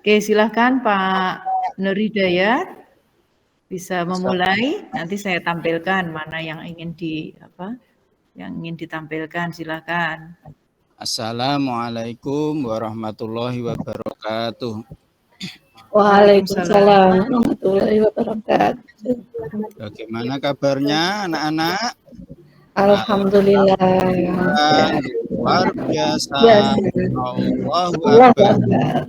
Oke, silahkan Pak Nur Hidayat bisa memulai. Nanti saya tampilkan mana yang ingin ditampilkan. Silahkan. Assalamualaikum warahmatullahi wabarakatuh. Waalaikumsalam warahmatullahi wabarakatuh. Bagaimana kabarnya anak-anak? Alhamdulillah. Luar biasa. Allahu Akbar.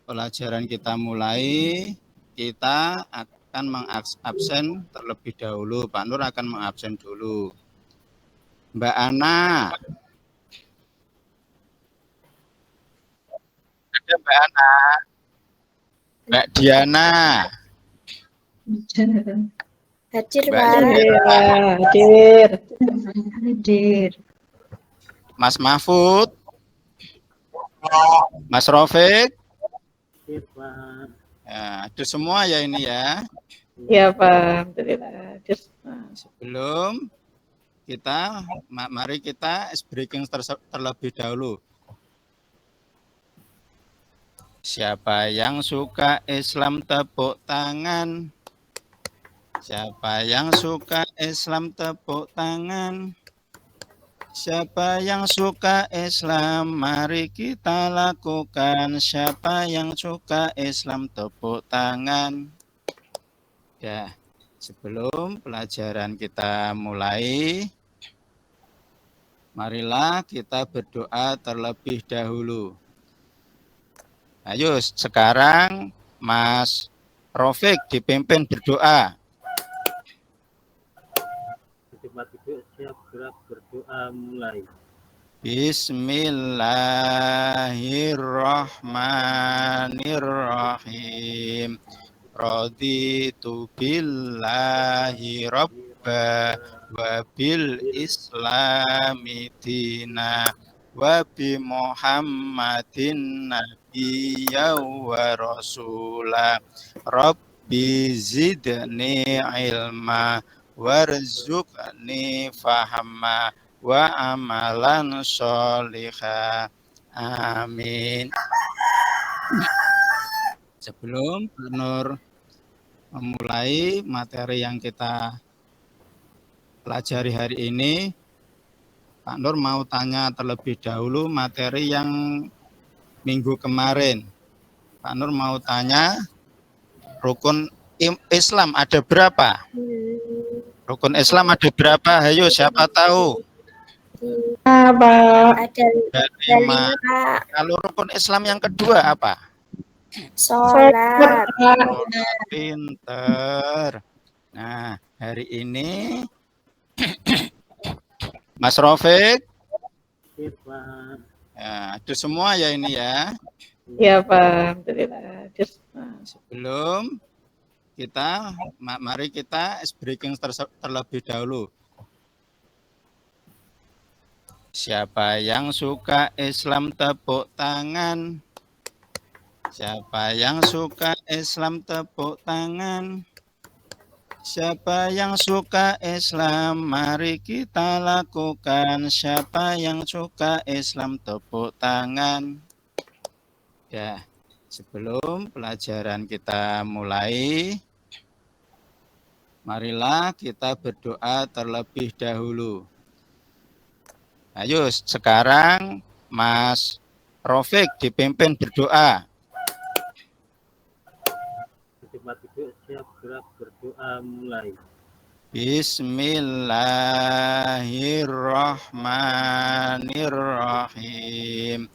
Pelajaran kita mulai. Kita akan mengabsen terlebih dahulu. Pak Nur akan mengabsen dulu. Mbak Ana. Ada Mbak Ana. Mbak Diana. Hadir, Mbak Pak. Hadir. Mas Mahfud. Mas Rofik. Ya, ada semua ya ini ya. Ya Pak. Alhamdulillah. Sebelum kita, mari kita ice breaking terlebih dahulu. Siapa yang suka Islam tepuk tangan? Siapa yang suka Islam tepuk tangan? Siapa yang suka Islam mari kita lakukan. Siapa yang suka Islam tepuk tangan. Ya, sebelum pelajaran kita mulai, marilah kita berdoa terlebih dahulu. Ayo sekarang Mas Rofik dipimpin berdoa. Siap gerak berdoa mulai. Bismillahirrahmanirrahim. Raditu billahi rabba wa bil islami dina wa bi Muhammadin nabiyya wa rasula. Rabbi zidni ilma warzuqni fahma wa amalan sholihah. Amin. Sebelum Pak Nur memulai materi yang kita pelajari hari ini, Pak Nur mau tanya terlebih dahulu materi yang minggu kemarin. Pak Nur mau tanya, rukun Islam ada berapa? Rukun Islam ada berapa? Ayo siapa tahu? Ada 5, Pak. Kalau rukun Islam yang kedua apa? Sholat. Pinter. Nah, hari ini Mas Rofik. Ya, ada semua ya ini ya. Ya Pak. Alhamdulillah. Sebelum kita, mari kita ice breaking terlebih dahulu. Siapa yang suka Islam tepuk tangan? Siapa yang suka Islam tepuk tangan? Siapa yang suka Islam mari kita lakukan. Siapa yang suka Islam tepuk tangan. Ya, sebelum pelajaran kita mulai, marilah kita berdoa terlebih dahulu. Ayo sekarang Mas Rofik dipimpin berdoa. Siap gerak berdoa mulai. Bismillahirrahmanirrahim.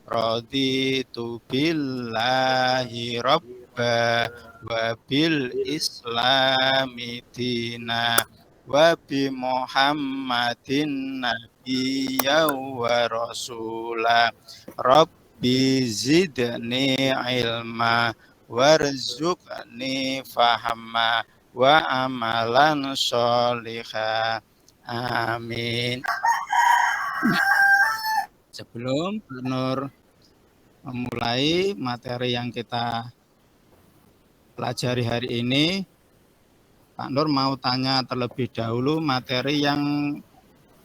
Raditu billahi rabba wa bil islami dina wa bi Muhammadin nabiyya wa rasula. Rabbi zidni ilma warzuqni fahma wa amalan sholihah. Amin. Sebelum Pak Nur memulai materi yang kita pelajari hari ini, Pak Nur mau tanya terlebih dahulu materi yang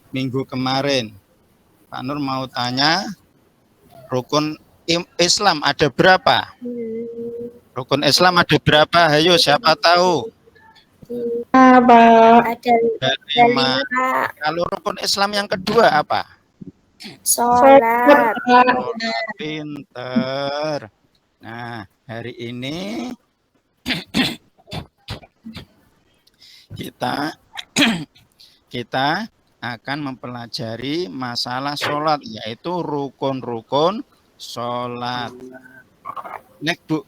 minggu kemarin. Pak Nur mau tanya, Rukun Islam ada berapa? Rukun Islam ada berapa? Ayo siapa tahu? Pak. Ada Ada lima, 5. Pak. Kalau rukun Islam yang kedua apa? Sholat. Pinter. Nah, hari ini kita akan mempelajari masalah sholat, yaitu rukun-rukun sholat. Next, Bu.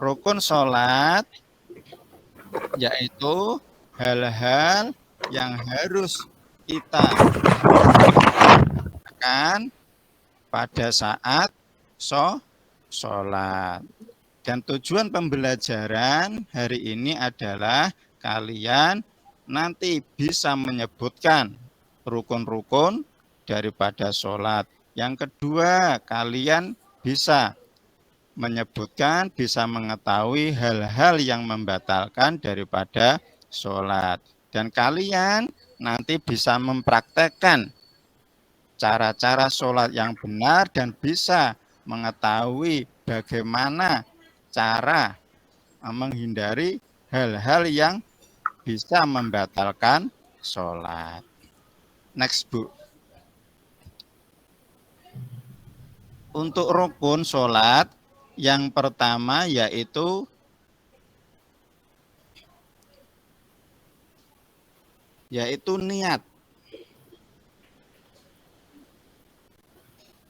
Rukun sholat yaitu hal-hal yang harus kita lakukan pada saat sholat. Dan tujuan pembelajaran hari ini adalah kalian nanti bisa menyebutkan rukun-rukun daripada sholat. Yang kedua, kalian bisa menyebutkan, bisa mengetahui hal-hal yang membatalkan daripada sholat. Dan kalian nanti bisa mempraktekkan cara-cara sholat yang benar dan bisa mengetahui bagaimana cara menghindari hal-hal yang bisa membatalkan sholat. Next, Bu. Untuk rukun sholat, yang pertama yaitu niat.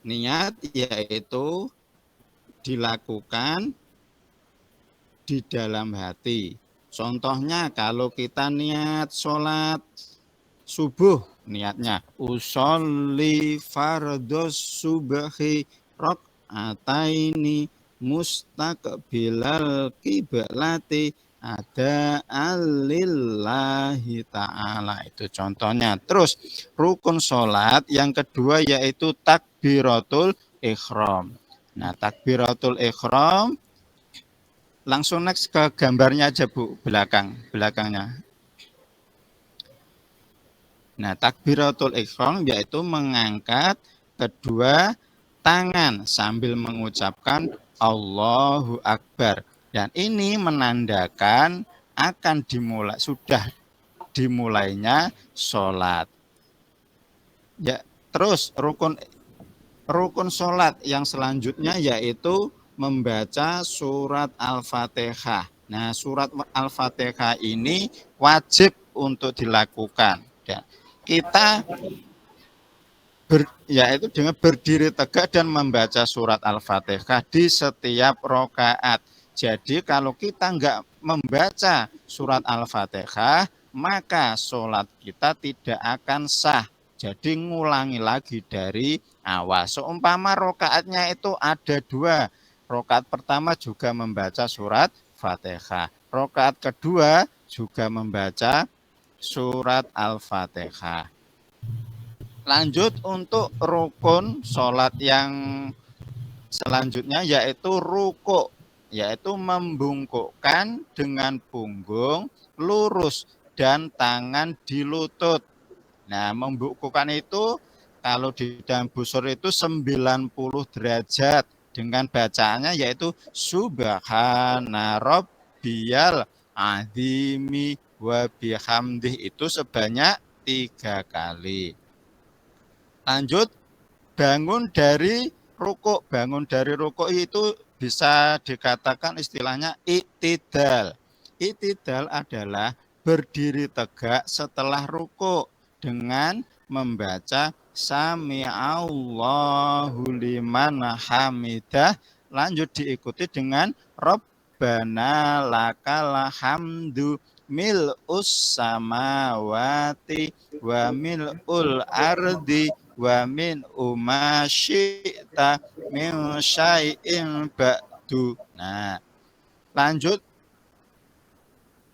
Niat yaitu dilakukan di dalam hati. Contohnya kalau kita niat sholat subuh, niatnya usolli fardhos subhi rakaataini mustaqbilal qiblati ada alillahi ta'ala. Itu contohnya. Terus rukun sholat yang kedua yaitu takbiratul ikhram. Nah, takbiratul ikhram, langsung next ke gambarnya aja, Bu, belakangnya. Nah, takbiratul ikhram yaitu mengangkat kedua tangan sambil mengucapkan Allahu Akbar. Dan ini menandakan akan sudah dimulainya sholat. Ya, terus rukun sholat yang selanjutnya yaitu membaca surat Al-Fatihah. Nah, surat Al-Fatihah ini wajib untuk dilakukan. Ya, kita yaitu dengan berdiri tegak dan membaca surat Al-Fatihah di setiap rakaat. Jadi kalau kita enggak membaca surat Al-Fatihah, maka sholat kita tidak akan sah. Jadi ngulangi lagi dari awal. Seumpama rakaatnya itu ada 2. Rakaat pertama juga membaca surat Fatihah. Rakaat kedua juga membaca surat Al-Fatihah. Lanjut untuk rukun sholat yang selanjutnya yaitu rukuk, yaitu membungkukkan dengan punggung lurus dan tangan di lutut. Nah, membungkukkan itu kalau di dalam busur itu 90 derajat dengan bacaannya yaitu subhana rabbiyal azimi wa bihamdih, itu sebanyak 3 kali. Lanjut, bangun dari rukuk. Bangun dari rukuk itu bisa dikatakan istilahnya iktidal. Iktidal adalah berdiri tegak setelah rukuk dengan membaca Sami Allahu liman hamidah. Lanjut diikuti dengan Rabbana lakal hamdu mil'us samawati wa mil'ul ardi wa min umasyita min syai'in ba'du. Nah, lanjut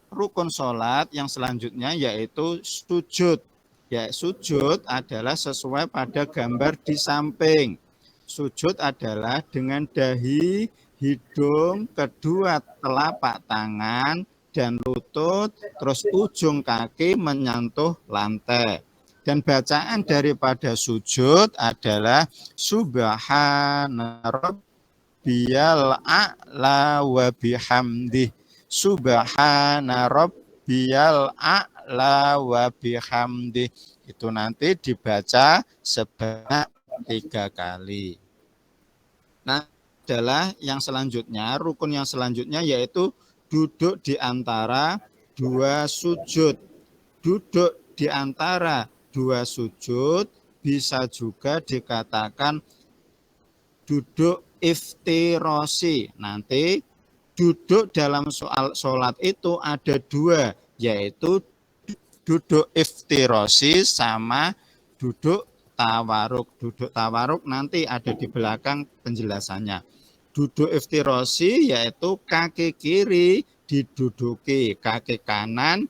rukun sholat yang selanjutnya yaitu sujud. Ya, sujud adalah sesuai pada gambar di samping. Sujud adalah dengan dahi, hidung, kedua telapak tangan dan lutut, terus ujung kaki menyentuh lantai. Dan bacaan daripada sujud adalah subhana rabbiyal a'la wa bihamdih. Subhana rabbiyal a'la wa bihamdih. Itu nanti dibaca sebanyak 3 kali. Nah, adalah yang selanjutnya, rukun yang selanjutnya yaitu duduk di antara 2 sujud. Duduk di antara 2 sujud bisa juga dikatakan duduk iftirasi. Nanti duduk dalam soal sholat itu ada 2, yaitu duduk iftirasi sama duduk tawaruk. Duduk tawaruk nanti ada di belakang penjelasannya. Duduk iftirasi yaitu kaki kiri diduduki, kaki kanan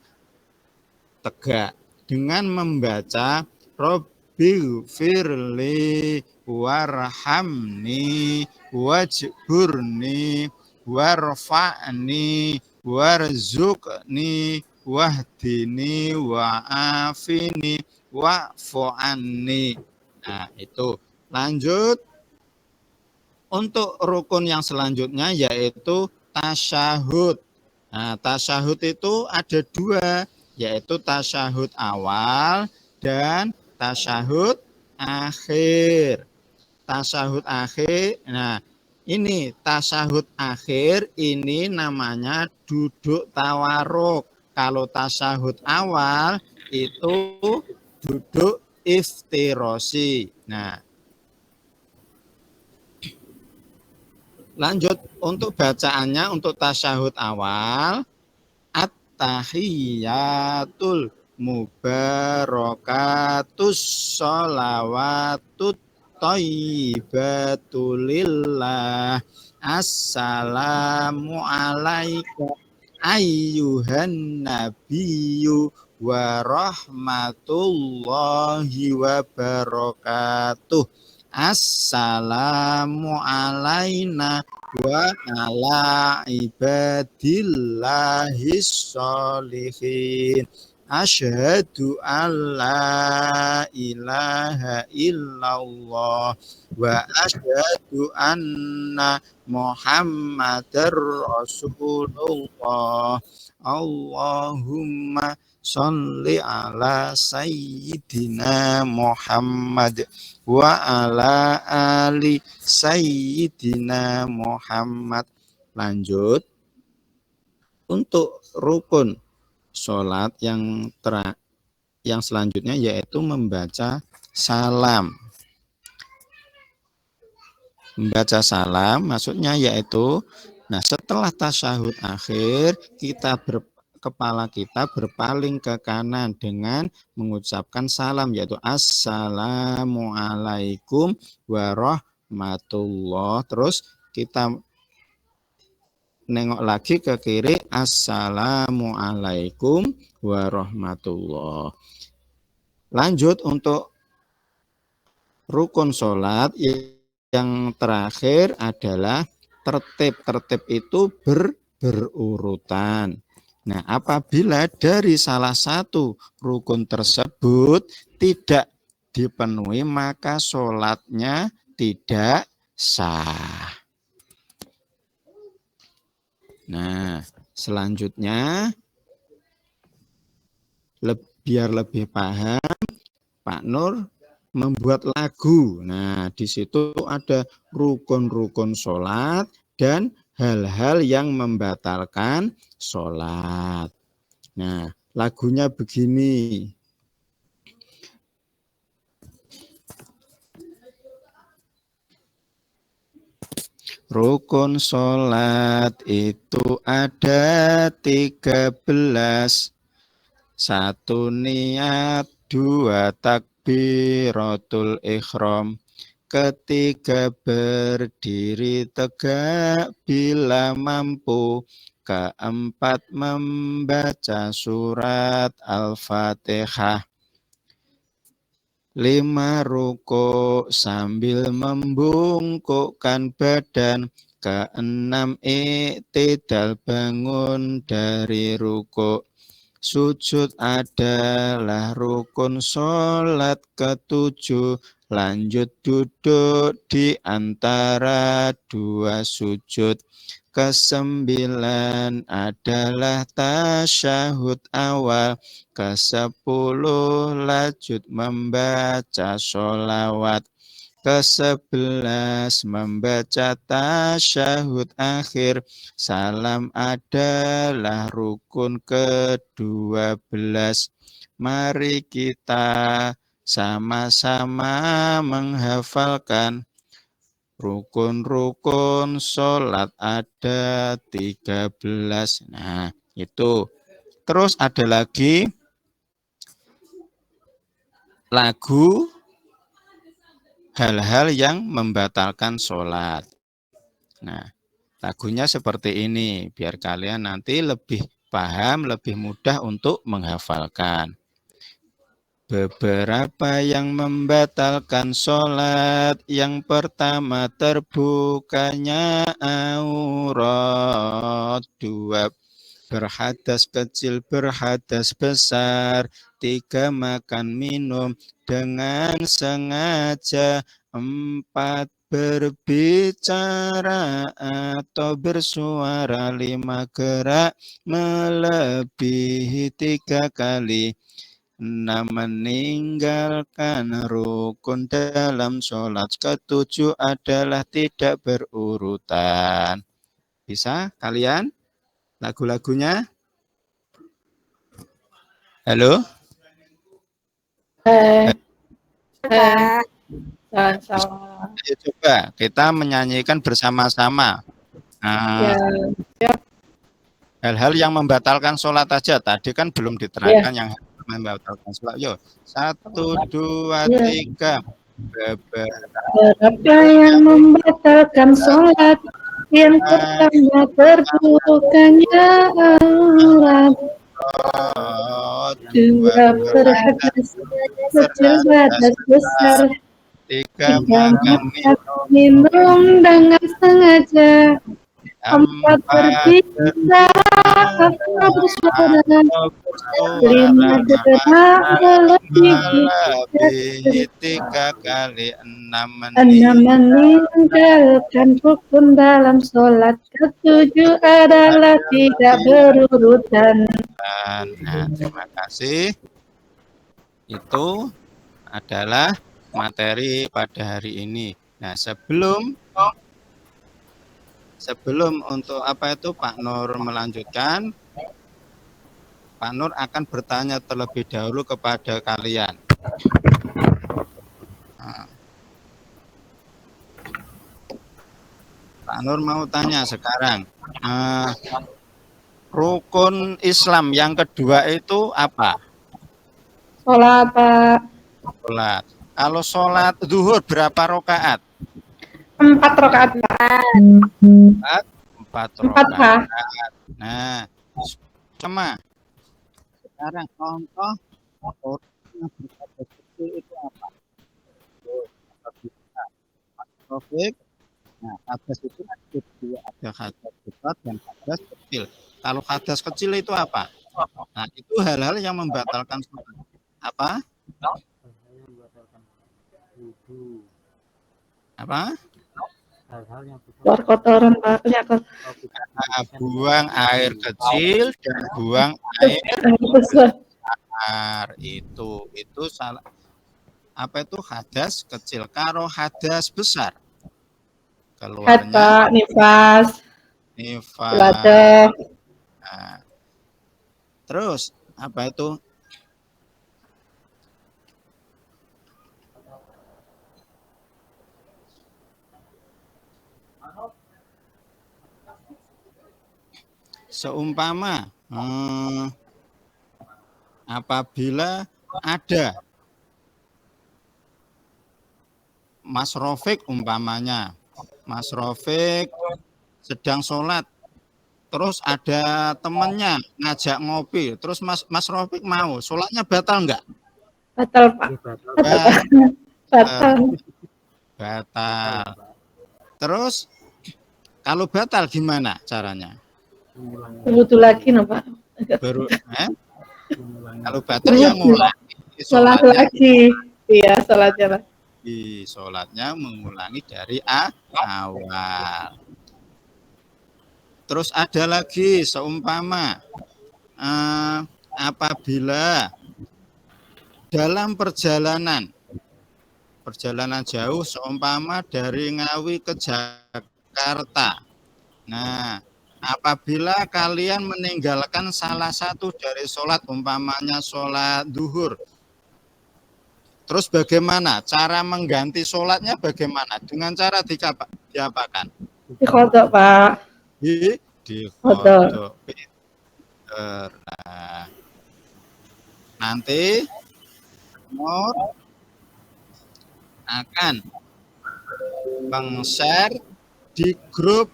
tegak dengan membaca Rabbighfirli warhamni wajburni warfa'ni warzuqni wahdini wa'afini wa'fu'anni. Nah, itu. Lanjut untuk rukun yang selanjutnya yaitu tasyahud. Nah, tasyahud itu ada 2, yaitu tasyahud awal dan tasyahud akhir. Tasyahud akhir, nah ini tasyahud akhir ini namanya duduk tawaruk. Kalau tasyahud awal itu duduk iftirasi. Nah, lanjut untuk bacaannya untuk tasyahud awal, at-tahiyatul mubarakatus sholawatut thayyibatulillah. Assalamu alaikum ayyuhan nabiyyu wa rahmatullahi wa barakatuh. Assalamu alaina wa ala ibadillahis sholihin. Asyhadu an la ilaha illallah wa asyhadu anna Muhammadar Rasulullah. Allahumma sholli ala sayyidina Muhammad wa ala ali sayyidina Muhammad. Lanjut untuk rukun sholat yang selanjutnya yaitu membaca salam. Membaca salam maksudnya yaitu, nah setelah tasyahud akhir kepala kita berpaling ke kanan dengan mengucapkan salam yaitu assalamualaikum warahmatullah. Terus kita nengok lagi ke kiri, assalamualaikum warahmatullah. Lanjut untuk rukun sholat yang terakhir adalah tertib. Tertib itu berurutan. Nah, apabila dari salah satu rukun tersebut tidak dipenuhi, maka sholatnya tidak sah. Nah, selanjutnya biar lebih paham, Pak Nur membuat lagu. Nah, di situ ada rukun-rukun sholat dan hal-hal yang membatalkan sholat. Nah, lagunya begini. Rukun sholat itu ada 13. 1 niat, 2 takbiratul ihram, ketiga berdiri tegak bila mampu, keempat membaca surat Al-Fatihah, 5 rukuk sambil membungkukkan badan, ke-6 i'tidal bangun dari rukuk, Sujud adalah rukun sholat ketujuh. Lanjut duduk di antara dua sujud. Kesembilan adalah tasyahud awal. Kesepuluh lanjut membaca sholawat. Ke-11 membaca tasyahud akhir. Salam adalah rukun ke-12. Mari kita sama-sama menghafalkan rukun-rukun sholat ada 13. Nah, itu. Terus ada lagi lagu hal-hal yang membatalkan sholat. Nah, lagunya seperti ini, biar kalian nanti lebih paham, lebih mudah untuk menghafalkan. Beberapa yang membatalkan sholat. Yang pertama, terbukanya aurat. 2, berhadas kecil, berhadas besar. 3, makan minum dengan sengaja. 4, berbicara atau bersuara. 5, gerak melebihi 3 kali. 6, meninggalkan rukun dalam sholat. Ke-7 adalah tidak berurutan. Bisa kalian lagu-lagunya? Halo? Pak. Sama-sama. Ayo coba kita menyanyikan bersama-sama. Ya, Hal-hal yang membatalkan sholat aja. Tadi kan belum diterangkan yang membatalkan sholat. Yuk, 1, 2, 3. berapa yang membatalkan sholat? Yang pertama, terbukanya aurat. 2, berhadas kecil, berhadas besar. 3, 3, makan minum dengan sengaja. 4, berbicara atau bersuara. 5, gerak melebihi 3 kali. 6, 6, meninggalkan rukun dalam sholat. Ke-7 adalah tidak berurutan. Nah, terima kasih. Itu adalah materi pada hari ini. Nah, sebelum untuk Pak Nur melanjutkan, Pak Nur akan bertanya terlebih dahulu kepada kalian. Nah, Pak Nur mau tanya sekarang, rukun Islam yang kedua itu apa? Sholat, Pak. Sholat. Kalau sholat zuhur berapa rakaat? 4 rakaat, Pak. 4 Pak. Nah, sama. Sekarang contoh orang yang berhadas kecil itu apa? Taufik. Nah, hadas itu ada 2, ada hadas besar dan hadas kecil. Kalau hadas kecil itu apa? Nah, itu hal-hal yang membatalkan sholat. Apa? Hal-hal yang membatalkan wudu. Apa? Hal-hal yang Keluar kotoran, Pak. Buang air kecil dan buang air besar. Itu salah. Apa itu hadas kecil? Karo hadas besar keluarnya nifas. nifas. Nah, terus apa itu? Seumpama apabila ada Mas Rofik umpamanya, Mas Rofik sedang sholat, terus ada temannya ngajak ngopi, terus Mas Rofik mau, sholatnya batal enggak? Batal, Pak. Batal. Batal. Terus kalau batal gimana caranya? Wudhu lagi, no, Pak. Kalau batal yang ngulangi Sholat sholatnya, lagi. Iya, sholatnya lagi. sholatnya mengulangi dari awal. Terus ada lagi seumpama apabila dalam perjalanan jauh seumpama dari Ngawi ke Jakarta. Nah, apabila kalian meninggalkan salah satu dari sholat, umpamanya sholat duhur, terus bagaimana? Cara mengganti sholatnya bagaimana? Dengan cara diapakan? Dikodok, Pak. Dikodok. Nah, nanti Nur akan meng-share di grup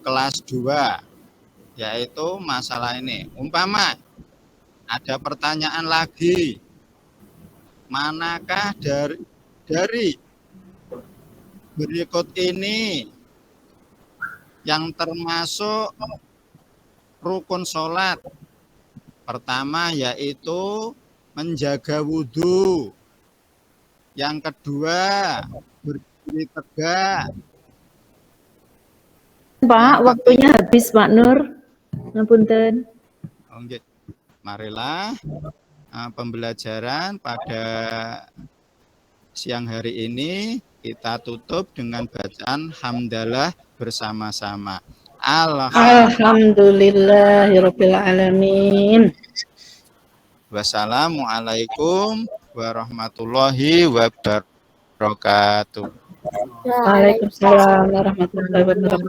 kelas 2, yaitu masalah ini. Umpama ada pertanyaan lagi, manakah dari berikut ini yang termasuk rukun sholat? Pertama yaitu menjaga wudhu. Yang kedua berdiri tegak. Pak, waktunya habis Pak Nur. Ngapunten. Oke. Marilah pembelajaran pada siang hari ini kita tutup dengan bacaan hamdalah bersama-sama. Alhamdulillahirabbil alamin. Wassalamualaikum warahmatullahi wabarakatuh. Waalaikumsalam warahmatullahi wabarakatuh.